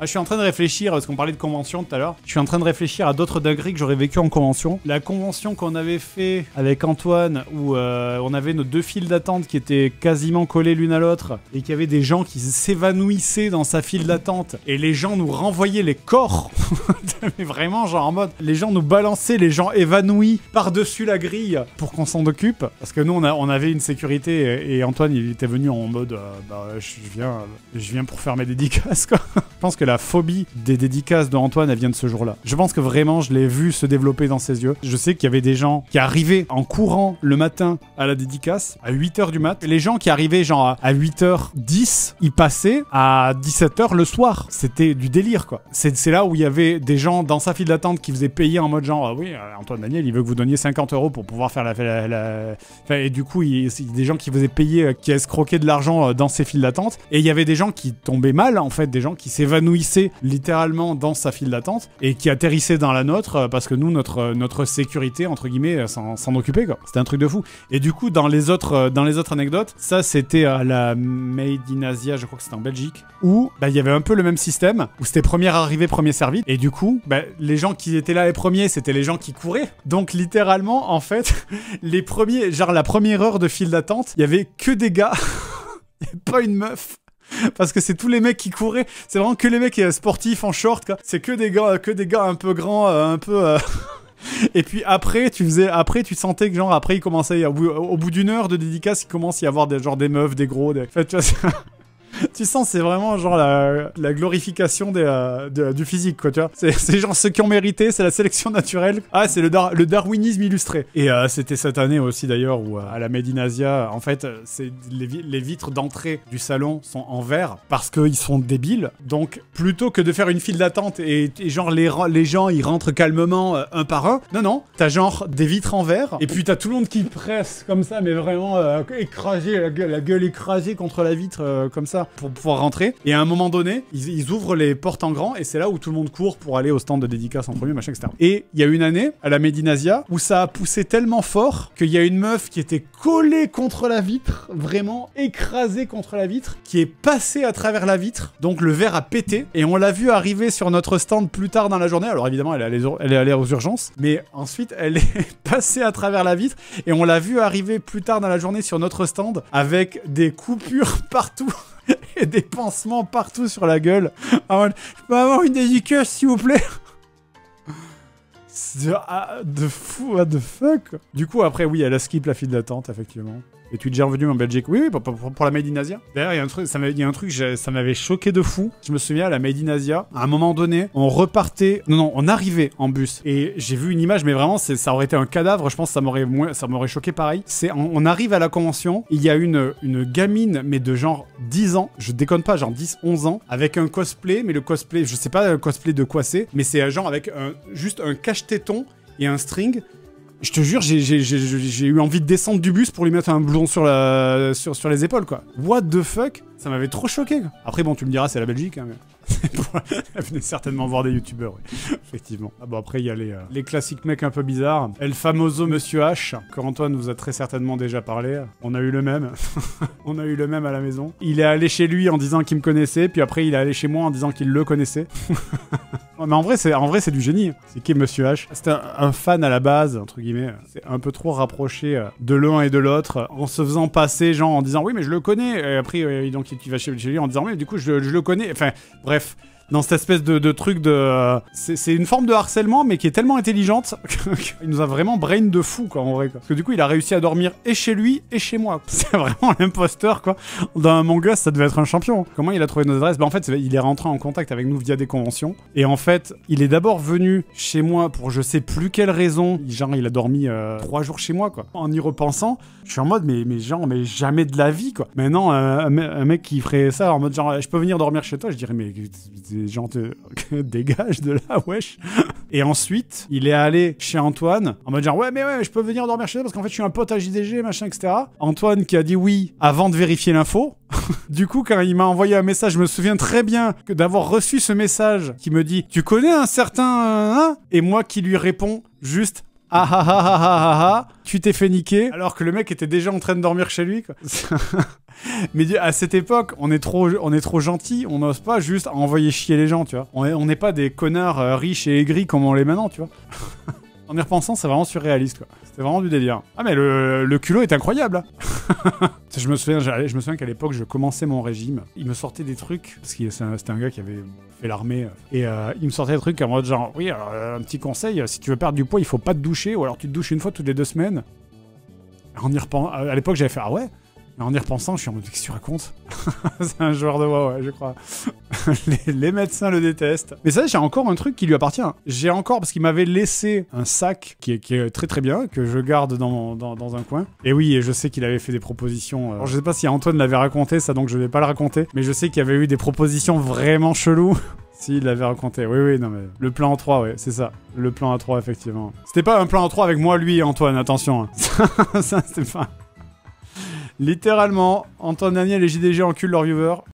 Ah, je suis en train de réfléchir, parce qu'on parlait de convention tout à l'heure. Je suis en train de réfléchir à d'autres dingueries que j'aurais vécu en convention. La convention qu'on avait fait avec Antoine, où on avait nos 2 files d'attente qui étaient quasiment collées l'une à l'autre, et qu'il y avait des gens qui s'évanouissaient dans sa file d'attente, et les gens nous renvoyaient les corps. Mais vraiment, genre en mode, les gens nous balançaient, les gens évanouis par-dessus la grille pour qu'on s'en occupe. Parce que nous, on avait une sécurité, et Antoine, il était venu en mode, je viens pour faire mes dédicaces, quoi. Je pense que la phobie des dédicaces de Antoine, elle vient de ce jour-là. Je pense que vraiment, je l'ai vu se développer dans ses yeux. Je sais qu'il y avait des gens qui arrivaient en courant le matin à la dédicace, à 8h du mat. Les gens qui arrivaient genre à 8h10, ils passaient à 17h le soir. C'était du délire, quoi. C'est là où il y avait des gens dans sa file d'attente qui faisaient payer en mode genre, ah oui, Antoine Daniel, il veut que vous donniez 50 € pour pouvoir faire Enfin, et du coup, il y a des gens qui faisaient payer, qui escroquaient de l'argent dans ses files d'attente. Et il y avait des gens qui tombaient mal, en fait, des gens qui s'évanouissaient littéralement dans sa file d'attente et qui atterrissaient dans la nôtre parce que nous, notre sécurité, entre guillemets, s'en occupait, quoi. C'était un truc de fou. Et du coup, dans les autres anecdotes, ça, c'était à la Made in Asia, je crois que c'était en Belgique, où il y avait un peu le même système, où c'était première arrivée, premier servi. Et du coup, les gens qui étaient là les premiers, c'était les gens qui couraient. Donc, littéralement, en fait, les premiers, genre la première heure de file d'attente, il y avait que des gars, il n'y avait pas une meuf. Parce que c'est tous les mecs qui couraient, c'est vraiment que les mecs sportifs en short, quoi. C'est que des gars un peu grands, un peu... Et puis après tu sentais que genre après il commençait au bout d'une heure de dédicace, il commence à y avoir des meufs, des gros, En fait, tu vois, tu sens, c'est vraiment genre la glorification du physique, quoi, tu vois. C'est genre ceux qui ont mérité, c'est la sélection naturelle. Ah, c'est le darwinisme illustré. Et c'était cette année aussi d'ailleurs où à la Made in Asia, en fait, les vitres d'entrée du salon sont en verre parce qu'ils sont débiles. Donc, plutôt que de faire une file d'attente et genre les gens ils rentrent calmement un par un, non, t'as genre des vitres en verre et puis t'as tout le monde qui presse comme ça, mais vraiment écrasé, la gueule écrasée contre la vitre comme ça, pour pouvoir rentrer. Et à un moment donné, ils ouvrent les portes en grand et c'est là où tout le monde court pour aller au stand de dédicace en premier, machin, etc. Et il y a une année, à la Made in Asia, où ça a poussé tellement fort qu'il y a une meuf qui était collée contre la vitre, vraiment écrasée contre la vitre, qui est passée à travers la vitre. Donc le verre a pété et on l'a vu arriver sur notre stand plus tard dans la journée. Alors évidemment, elle est allée aux urgences, mais ensuite, elle est passée à travers la vitre et on l'a vu arriver plus tard dans la journée sur notre stand avec des coupures partout. Et des pansements partout sur la gueule. Ah, je peux avoir une dédicace, s'il vous plaît? De fou, what the fuck. Du coup, après, oui, elle a skip la file d'attente, effectivement. Et tu es déjà revenu en Belgique? Oui, pour la Made in Asia. D'ailleurs, il y a un truc, ça m'avait choqué de fou. Je me souviens, à la Made in Asia, à un moment donné, on repartait... Non, on arrivait en bus. Et j'ai vu une image, mais vraiment, ça aurait été un cadavre. Je pense que ça m'aurait choqué pareil. On arrive à la convention, il y a une gamine, mais de genre 10 ans, je déconne pas, genre 10, 11 ans, avec un cosplay, mais le cosplay, je sais pas un cosplay de quoi c'est, mais c'est genre avec juste un cache-téton et un string. Je te jure, j'ai eu envie de descendre du bus pour lui mettre un blouson sur les épaules, quoi. What the fuck? Ça m'avait trop choqué, quoi. Après, bon, tu me diras, c'est la Belgique, hein, mais... Elle venait certainement voir des youtubeurs, oui. Effectivement. Ah bon, après, il y a les classiques mecs un peu bizarres. El famoso Monsieur H, que Antoine vous a très certainement déjà parlé. On a eu le même. On a eu le même à la maison. Il est allé chez lui en disant qu'il me connaissait, puis après, il est allé chez moi en disant qu'il le connaissait. Mais en vrai, c'est du génie. C'est qui Monsieur H? C'était un fan à la base, entre guillemets. C'est un peu trop rapproché de l'un et de l'autre, en se faisant passer, genre en disant oui, mais je le connais. Et après, donc tu vas chez lui en disant mais du coup, je le connais. Enfin, bref. Dans cette espèce de truc de... C'est une forme de harcèlement, mais qui est tellement intelligente qu'il nous a vraiment brain de fou, quoi, en vrai, quoi. Parce que du coup, il a réussi à dormir et chez lui et chez moi. C'est vraiment l'imposteur, quoi. Dans Among Us, ça devait être un champion. Comment il a trouvé nos adresses? En fait, il est rentré en contact avec nous via des conventions. Et en fait, il est d'abord venu chez moi pour je sais plus quelle raison. Genre, il a dormi 3 jours chez moi, quoi. En y repensant, je suis en mode, mais jamais de la vie, quoi. Maintenant, un mec qui ferait ça en mode genre, je peux venir dormir chez toi, je dirais, mais... gens te dégage de là, wesh. Et ensuite, il est allé chez Antoine en mode genre ouais, je peux venir dormir chez toi parce qu'en fait je suis un pote à JDG, machin, etc. Antoine qui a dit oui avant de vérifier l'info. Du coup, quand il m'a envoyé un message, je me souviens très bien d'avoir reçu ce message qui me dit tu connais un certain et moi qui lui réponds juste ah ah ah ah ah ah, tu t'es fait niquer, alors que le mec était déjà en train de dormir chez lui, quoi. Mais à cette époque, on est trop gentil, on n'ose pas juste envoyer chier les gens, tu vois. On n'est pas des connards riches et aigris comme on l'est maintenant, tu vois. En y repensant, c'est vraiment surréaliste, quoi. C'était vraiment du délire. Ah, mais le culot est incroyable, hein. Je me souviens qu'à l'époque, je commençais mon régime. Il me sortait des trucs, parce que c'était un gars qui avait fait l'armée. Et il me sortait des trucs en mode genre, oui, alors, un petit conseil, si tu veux perdre du poids, il faut pas te doucher, ou alors tu te douches une fois toutes les 2 semaines. À l'époque, j'avais fait, ah ouais? Mais en y repensant, je suis en mode, qu'est-ce que tu racontes? C'est un joueur de WoW, ouais, je crois. les médecins le détestent. Mais ça, j'ai encore un truc qui lui appartient. J'ai encore, parce qu'il m'avait laissé un sac qui est très très bien, que je garde dans un coin. Et oui, et je sais qu'il avait fait des propositions. Alors, je sais pas si Antoine l'avait raconté, ça, donc je vais pas le raconter. Mais je sais qu'il y avait eu des propositions vraiment cheloues. Si, il l'avait raconté. Oui, non mais... Le plan en 3, ouais, c'est ça. Le plan à 3, effectivement. C'était pas un plan en 3 avec moi, lui et Antoine, attention. Hein. Ça, c'était pas... Littéralement, Antoine Daniel et JDG enculent leurs viewers.